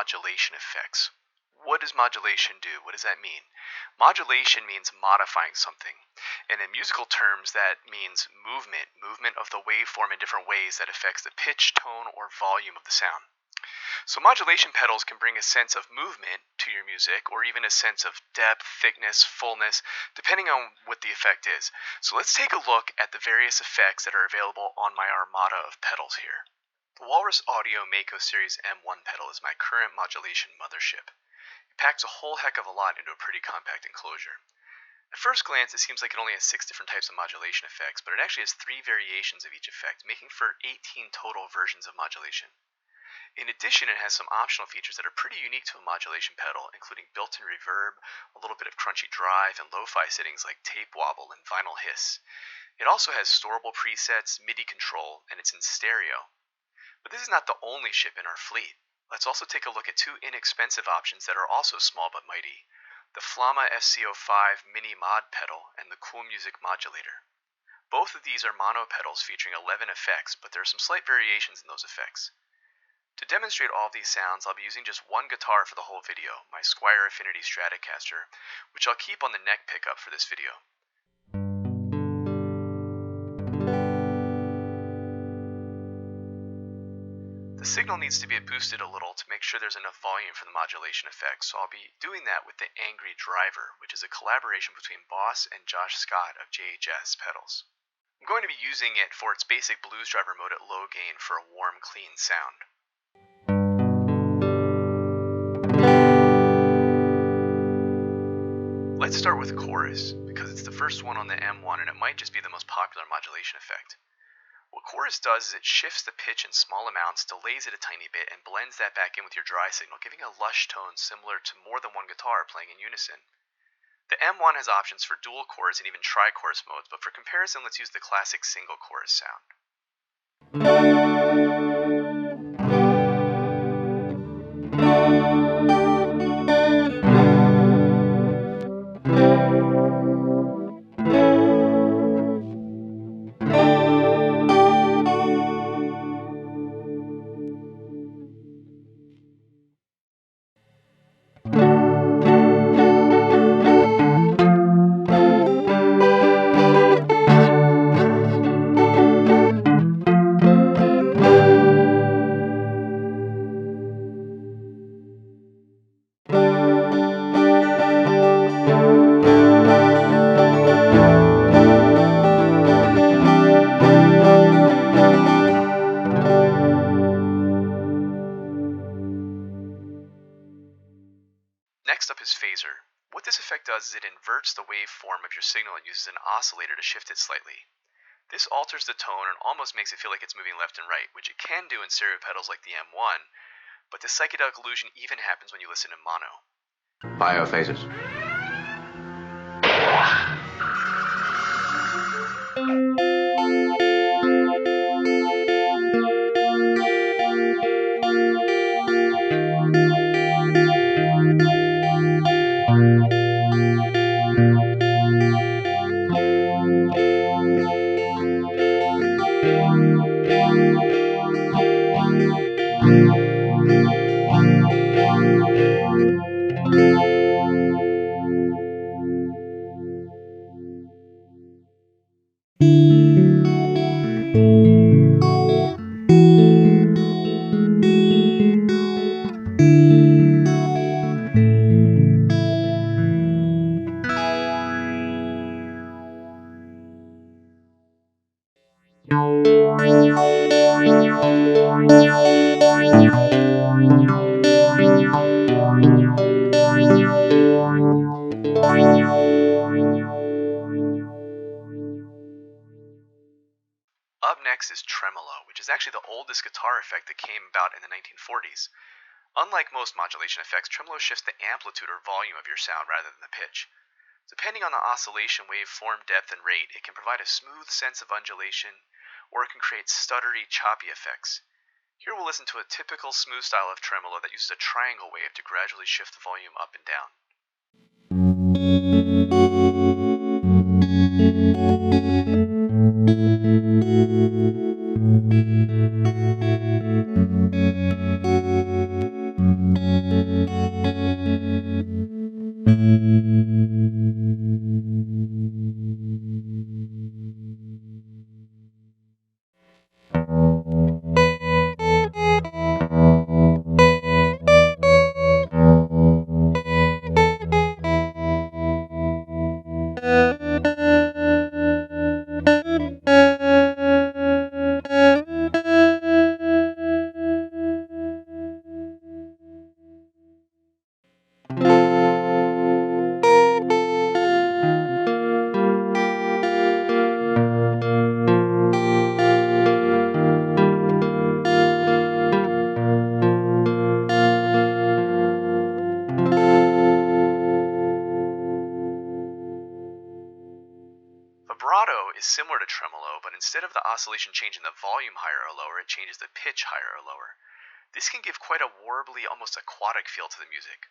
modulation effects. What does modulation do? What does that mean? Modulation means modifying something. And in musical terms, that means movement of the waveform in different ways that affects the pitch, tone, or volume of the sound. So modulation pedals can bring a sense of movement to your music, or even a sense of depth, thickness, fullness, depending on what the effect is. So let's take a look at the various effects that are available on my armada of pedals here. The Walrus Audio Mako Series M1 pedal is my current modulation mothership. It packs a whole heck of a lot into a pretty compact enclosure. At first glance, it seems like it only has 6 different types of modulation effects, but it actually has 3 variations of each effect, making for 18 total versions of modulation. In addition, it has some optional features that are pretty unique to a modulation pedal, including built-in reverb, a little bit of crunchy drive, and lo-fi settings like tape wobble and vinyl hiss. It also has storable presets, MIDI control, and it's in stereo. But this is not the only ship in our fleet. Let's also take a look at 2 inexpensive options that are also small but mighty: the Flamma FC05 mini mod pedal and the Coolmusic Modulator. Both of these are mono pedals featuring 11 effects, but there are some slight variations in those effects. To demonstrate all of these sounds, I'll be using just one guitar for the whole video, my Squier Affinity Stratocaster, which I'll keep on the neck pickup for this video. The signal needs to be boosted a little to make sure there's enough volume for the modulation effect, so I'll be doing that with the Angry Driver, which is a collaboration between Boss and Josh Scott of JHS Pedals. I'm going to be using it for its basic blues driver mode at low gain for a warm, clean sound. Let's start with chorus, because it's the first one on the M1 and it might just be the most popular modulation effect. What chorus does is it shifts the pitch in small amounts, delays it a tiny bit, and blends that back in with your dry signal, giving a lush tone similar to more than one guitar playing in unison. The M1 has options for dual chorus and even tri-chorus modes, but for comparison, let's use the classic single chorus sound. Next up is phaser. What this effect does is it inverts the waveform of your signal and uses an oscillator to shift it slightly. This alters the tone and almost makes it feel like it's moving left and right, which it can do in stereo pedals like the M1, but the psychedelic illusion even happens when you listen in mono. Biophasers. Up next is Tremolo, which is actually the oldest guitar effect that came about in the 1940s. Unlike most modulation effects, tremolo shifts the amplitude or volume of your sound rather than the pitch. Depending on the oscillation waveform depth and rate, it can provide a smooth sense of undulation, or it can create stuttery, choppy effects. Here we'll listen to a typical smooth style of tremolo that uses a triangle wave to gradually shift the volume up and down. is similar to tremolo, but instead of the oscillation changing the volume higher or lower, it changes the pitch higher or lower. This can give quite a warbly, almost aquatic feel to the music.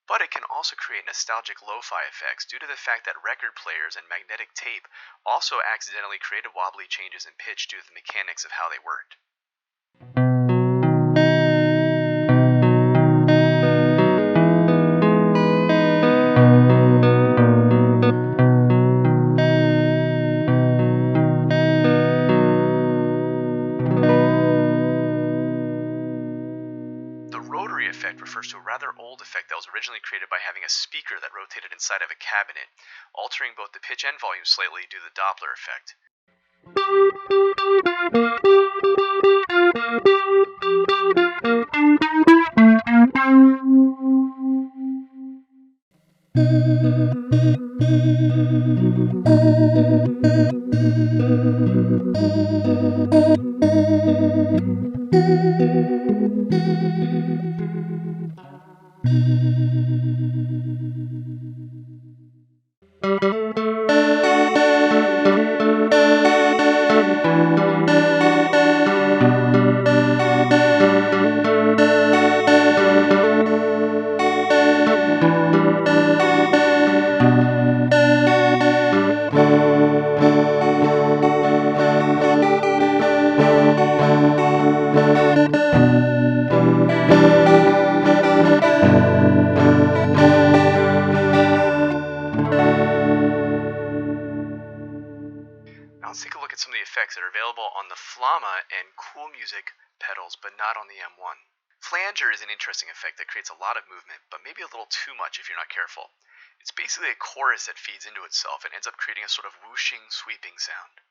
But it can also create nostalgic lo-fi effects due to the fact that record players and magnetic tape also accidentally created wobbly changes in pitch due to the mechanics of how they worked. The Rotary effect refers to a rather old effect that was originally created by having a speaker that rotated inside of a cabinet, altering both the pitch and volume slightly due to the Doppler effect. Now let's take a look at some of the effects that are available on the Flamma and Coolmusic pedals, but not on the M1. Flanger is an interesting effect that creates a lot of movement, but maybe a little too much if you're not careful. It's basically a chorus that feeds into itself and ends up creating a sort of whooshing, sweeping sound.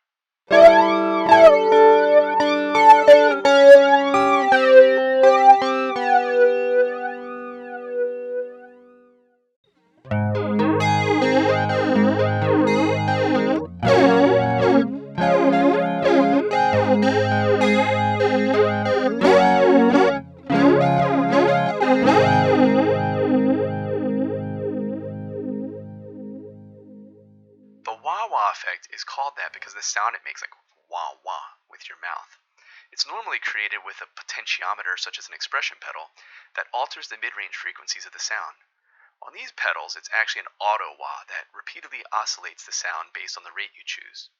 The wah-wah effect is called that because of the sound it makes, like wah-wah, with your mouth. It's normally created with a potentiometer, such as an expression pedal, that alters the mid-range frequencies of the sound. On these pedals, it's actually an auto-wah that repeatedly oscillates the sound based on the rate you choose.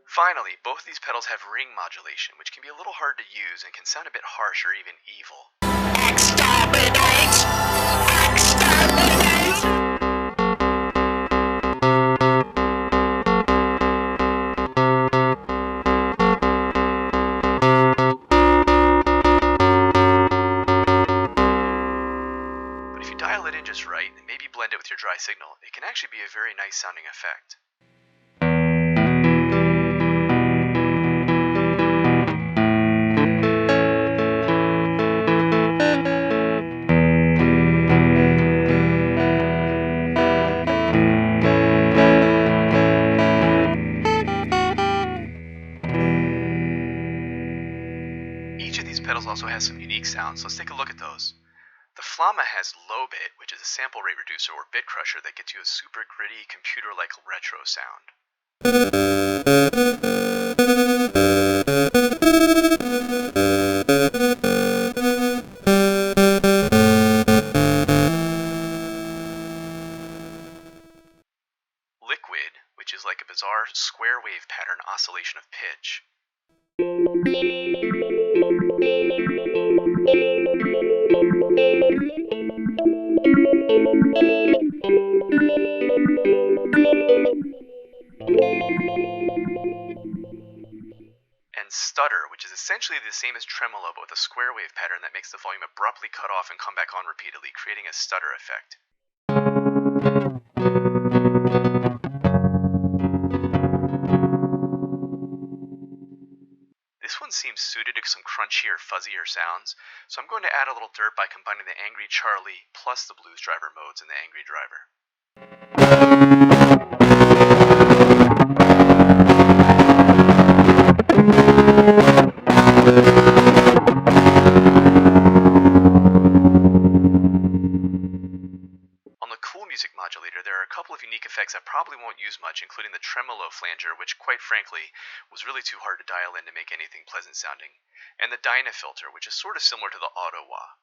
Finally, both of these pedals have ring modulation, which can be a little hard to use and can sound a bit harsh or even evil. Exterminate! Exterminate! But if you dial it in just right and maybe blend it with your dry signal, it can actually be a very nice sounding effect. Each of these pedals also has some unique sounds, so let's take a look at those. The Flamma has low bit, which is a sample rate reducer or bit crusher that gets you a super gritty, computer-like retro sound. Liquid, which is like a bizarre square wave pattern oscillation of pitch. And Stutter, which is essentially the same as Tremolo but with a square wave pattern that makes the volume abruptly cut off and come back on repeatedly, creating a stutter effect. This one seems suited to some crunchier, fuzzier sounds, so I'm going to add a little dirt by combining the Angry Charlie plus the Blues Driver modes in the Angry Driver. On the Coolmusic Modulator, there are a couple of unique effects I probably won't use much, including the Tremolo Flanger, which quite frankly was really too hard to dial in to make anything pleasant sounding, and the Dyna Filter, which is sort of similar to the Auto Wah.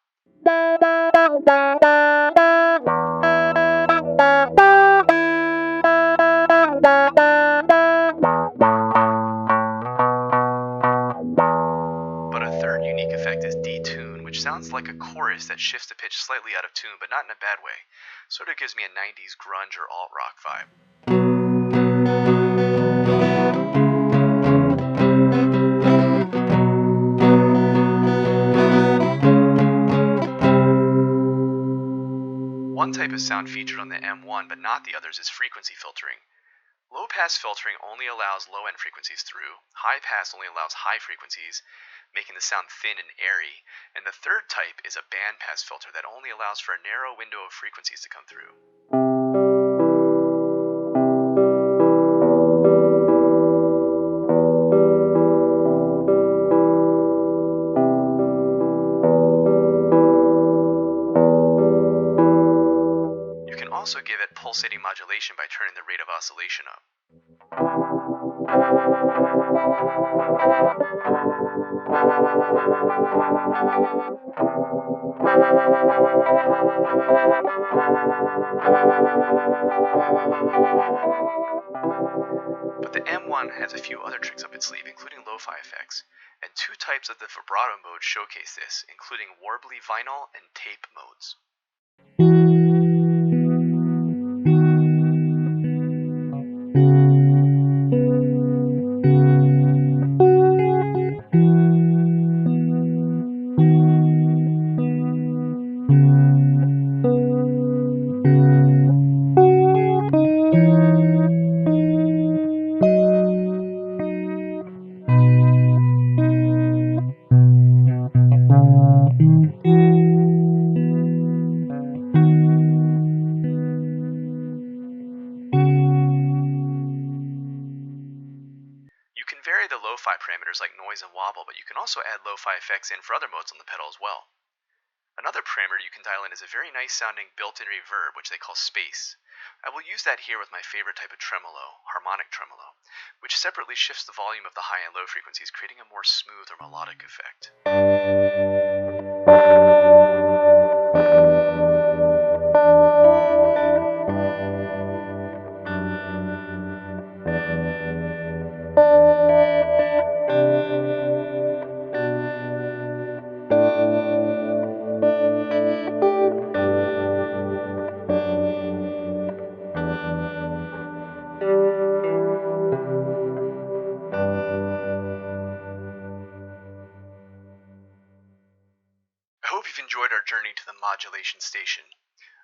But a third unique effect is Detune, which sounds like a chorus that shifts the pitch slightly out of tune, but not in a bad way. Sort of gives me a 90s grunge or alt-rock vibe. One type of sound featured on the M1 but not the others is frequency filtering. Low-pass filtering only allows low-end frequencies through, high-pass only allows high frequencies, making the sound thin and airy, and the third type is a bandpass filter that only allows for a narrow window of frequencies to come through. You can also give it pulsating modulation by turning the rate of oscillation up. But the M1 has a few other tricks up its sleeve, including lo-fi effects, and two types of the vibrato mode showcase this, including warbly vinyl and tape modes. You can vary the lo-fi parameters like noise and wobble, but you can also add lo-fi effects in for other modes on the pedal as well. Another parameter you can dial in is a very nice sounding built-in reverb, which they call space. I will use that here with my favorite type of tremolo, harmonic tremolo, which separately shifts the volume of the high and low frequencies, creating a more smooth or melodic effect. I hope you've enjoyed our journey to the modulation station.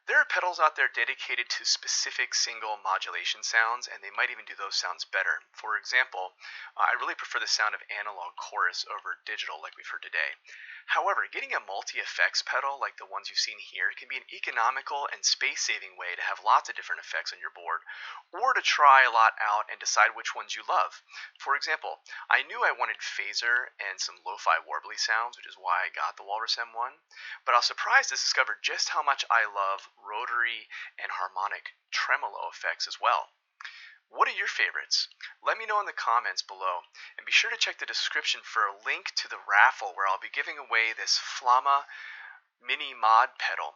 There are pedals out there dedicated to specific single modulation sounds, and they might even do those sounds better. For example, I really prefer the sound of analog chorus over digital like we've heard today. However, getting a multi-effects pedal like the ones you've seen here can be an economical and space-saving way to have lots of different effects on your board, or to try a lot out and decide which ones you love. For example, I knew I wanted phaser and some lo-fi warbly sounds, which is why I got the Walrus M1, but I was surprised to discover just how much I love rotary and harmonic tremolo effects as well. What are your favorites? Let me know in the comments below, and be sure to check the description for a link to the raffle where I'll be giving away this Flamma mini mod pedal